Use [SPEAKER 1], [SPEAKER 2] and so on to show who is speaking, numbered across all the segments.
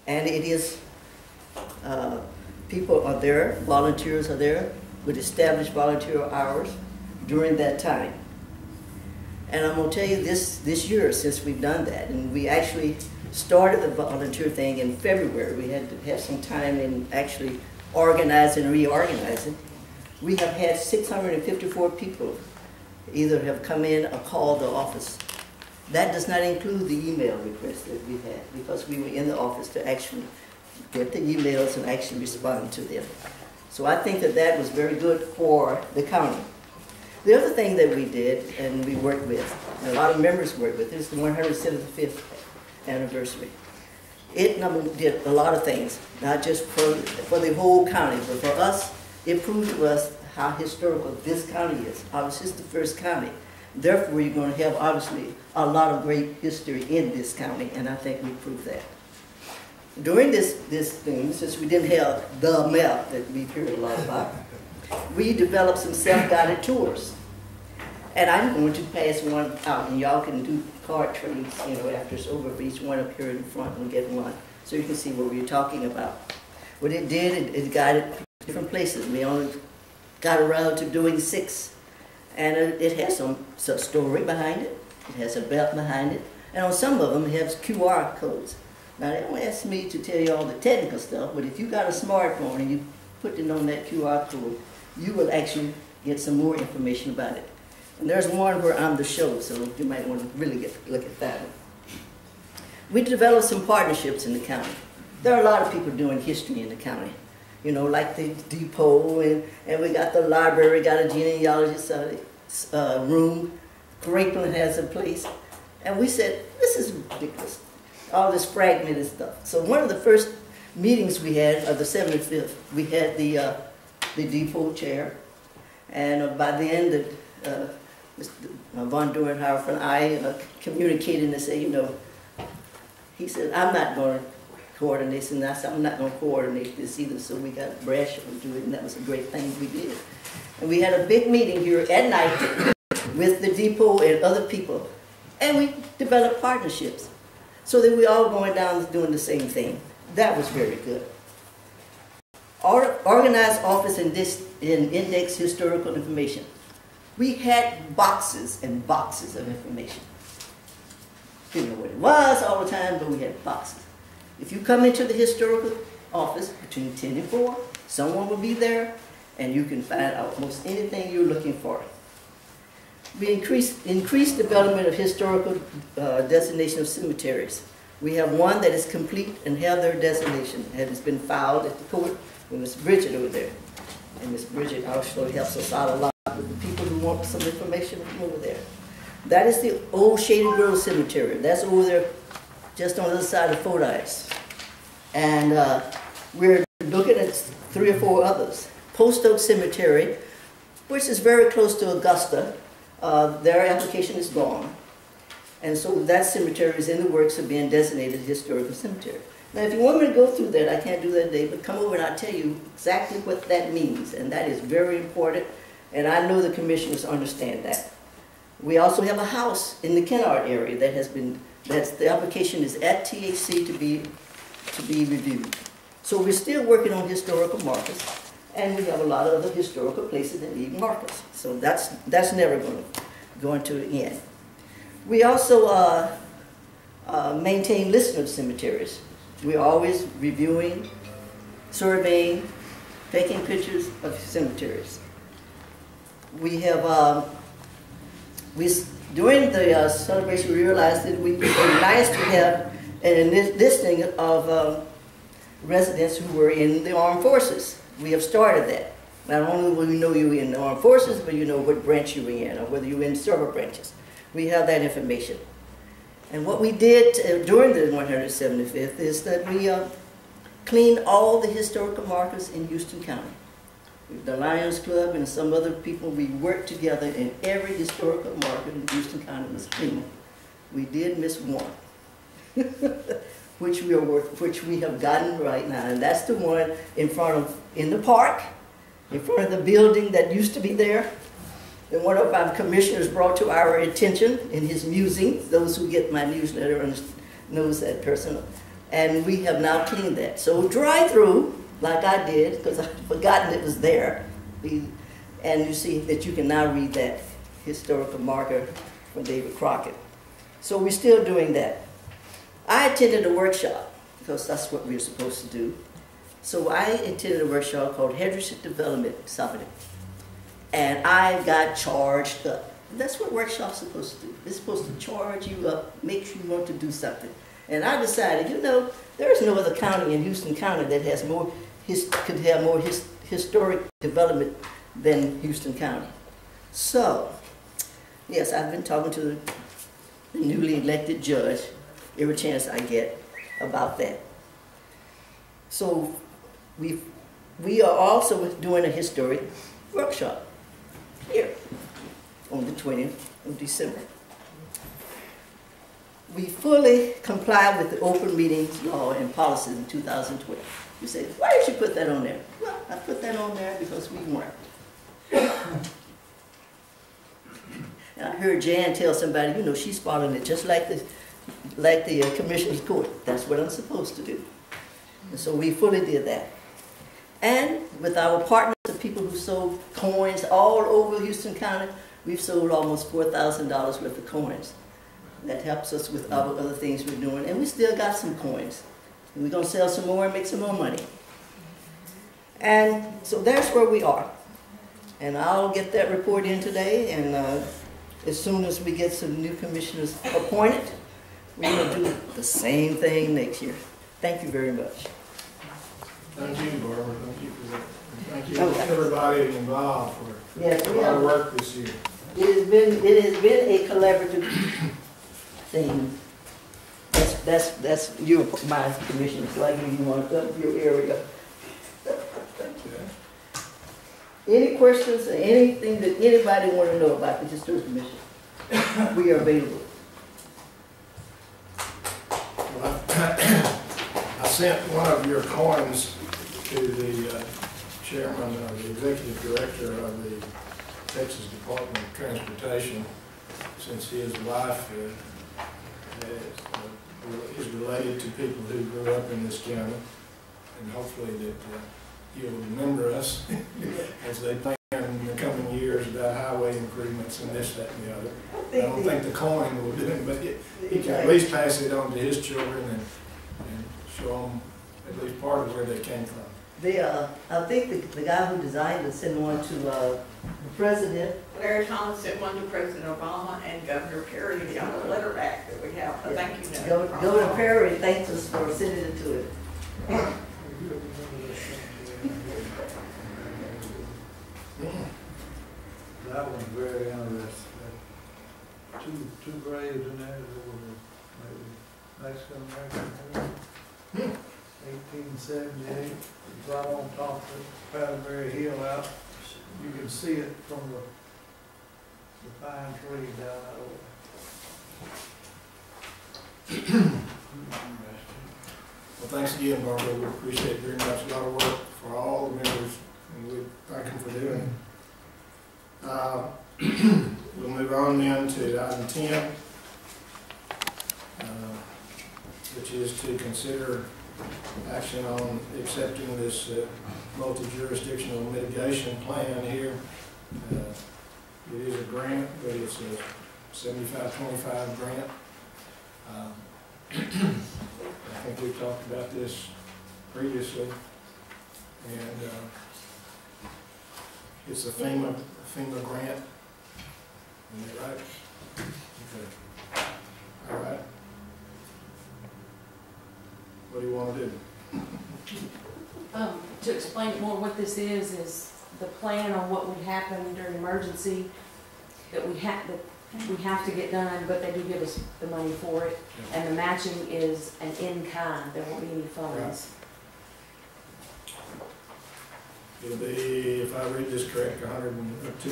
[SPEAKER 1] And it is, people are there, volunteers are there with established volunteer hours during that time. And I'm going to tell you this year, since we've done that, and we actually started the volunteer thing in February. We had to have some time in actually organizing and reorganizing. We have had 654 people either have come in or called the office. That does not include the email requests that we had, because we were in the office to actually get the emails and actually respond to them. So I think that that was very good for the county. The other thing that we did, and we worked with, and a lot of members worked with, is the 175th anniversary. It did a lot of things, not just for the whole county, but for us, it proved to us how historical this county is. Obviously, it's the first county. Therefore, you're going to have, obviously, a lot of great history in this county, and I think we proved that. During this thing, since we didn't have the map that we've heard a lot about, we developed some self-guided tours. And I'm going to pass one out, and y'all can do card trades, you know, after it's over for each one up here in front and get one, so you can see what we're talking about. What it did, it guided different places. We only got around to doing 6. And it has some story behind it. It has a belt behind it. And on some of them, it has QR codes. Now, they don't ask me to tell you all the technical stuff, but if you got a smartphone and you put it on that QR code, you will actually get some more information about it. And there's one where I'm the show, so you might want to really look at that one. We developed some partnerships in the county. There are a lot of people doing history in the county. You know, like the depot, and we got the library, got a genealogist room. Grapeland has a place. And we said, this is ridiculous, all this fragmented stuff. So one of the first meetings we had of the 75th, we had the depot chair. And by the end, Mr. Von Dorenhofer and I communicated and said, you know, he said, I'm not going to coordinate this, and I said, I'm not going to coordinate this either, so we got Bradshaw to do it, and that was a great thing we did. And we had a big meeting here at night with the depot and other people, and we developed partnerships so that we all going down doing the same thing. That was very good. Organized office and index historical information. We had boxes and boxes of information. Didn't know what it was all the time, but we had boxes. If you come into the historical office between 10 and 4, someone will be there, and you can find out almost anything you're looking for. We increased development of historical designation of cemeteries. We have one that is complete and have their designation. It has been filed at the court with Miss Bridget over there. And Miss Bridget also helps us out a lot with the people who want some information from over there. That is the old Shady Grove Cemetery. That's over there just on the other side of Fordyce. And we're looking at 3 or 4 others. Post Oak Cemetery, which is very close to Augusta. Their application is gone. And so that cemetery is in the works of being designated historical cemetery. Now, if you want me to go through that, I can't do that today, but come over and I'll tell you exactly what that means. And that is very important, and I know the commissioners understand that. We also have a house in the Kennard area that has been, the application is at THC to be reviewed. So we're still working on historical markers, and we have a lot of other historical places that need markers. So that's never going to end. We also maintain lists of cemeteries. We're always reviewing, surveying, taking pictures of cemeteries. We have, during the celebration, we realized that it would be nice to have a listing of residents who were in the armed forces. We have started that. Not only will you know you were in the armed forces, but you know what branch you were in, or whether you were in several branches. We have that information. And what we did during the 175th is that we cleaned all the historical markers in Houston County. The Lions Club and some other people, we worked together, and every historical marker in Houston County was clean. We did miss one, which we have gotten right now, and that's the one in the park, in front of the building that used to be there. And one of our commissioners brought to our attention in his musings, those who get my newsletter knows that person, And we have now cleaned that. So drive-through, like I did, because I'd forgotten it was there. And you see that you can now read that historical marker from David Crockett. So we're still doing that. I attended a workshop, because that's what we're supposed to do. So I attended a workshop called Headship Development Summit. And I got charged up. That's what workshops are supposed to do. It's supposed to charge you up, make you want to do something. And I decided, you know, there's no other county in Houston County that has more, could have more historic development than Houston County. So, yes, I've been talking to the newly elected judge every chance I get about that. So we are also doing a historic workshop here on the 20th of December. We fully comply with the open meetings law and policies in 2012. You say, why did you put that on there? Well, I put that on there because we weren't. And I heard Jan tell somebody, you know, she's following it just like the Commissioner's Court. That's what I'm supposed to do. And so we fully did that. And with our partners, the people who sold coins all over Houston County, we've sold almost $4,000 worth of coins. That helps us with our other things we're doing. And we still got some coins. And we're going to sell some more and make some more money. And so that's where we are. And I'll get that report in today. And as soon as we get some new commissioners appointed, we're going to do the same thing next year. Thank you very much.
[SPEAKER 2] Thank you, Barbara. Thank you for that. Thank you everybody involved for a lot of work this year.
[SPEAKER 1] It has been a collaborative thing. That's my commission, so I give you one of your area. Any questions or anything that anybody want to know about the Historic Commission? We are available.
[SPEAKER 2] Well, I sent one of your coins to the chairman or the executive director of the Texas Department of Transportation, since his wife is related to people who grew up in this county, and hopefully that you'll remember us as they plan in the coming years about highway improvements and this, that, and the other. I don't think the coin will do it, but he can at least pass it on to his children and show them at least part of where they came from.
[SPEAKER 1] I think the guy who designed it sent one to the president.
[SPEAKER 3] Larry Thomas sent one to President Obama and Governor Perry, the only letter back that we have. But thank you,
[SPEAKER 1] Governor Perry thanks us for sending it to him.
[SPEAKER 4] That one's very interesting. Two graves in there that were maybe Mexican American. 1878, right on top of Paddleberry Hill out. You can see it from the pine tree down that way.
[SPEAKER 2] Well, thanks again, Barbara. We appreciate it very much. A lot of work for all the members, and we thank them for doing it. We'll move on then to item 10, which is to consider action on accepting this multi-jurisdictional mitigation plan here. It is a grant, but it's a 75-25 grant. I think we've talked about this previously, and it's a FEMA grant. Is that right? Okay. All right. What do you want to do?
[SPEAKER 5] To explain more what this is the plan on what would happen during emergency that we have to get done, but they do give us the money for it, and the matching is an in-kind. There won't be any funds.
[SPEAKER 2] Right. It'll be, if I read this correct, up to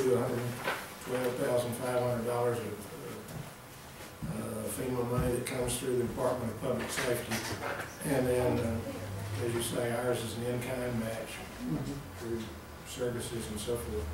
[SPEAKER 2] $112,500 of FEMA money that comes through the Department of Public Safety, and then, as you say, ours is an in-kind match through services and so forth.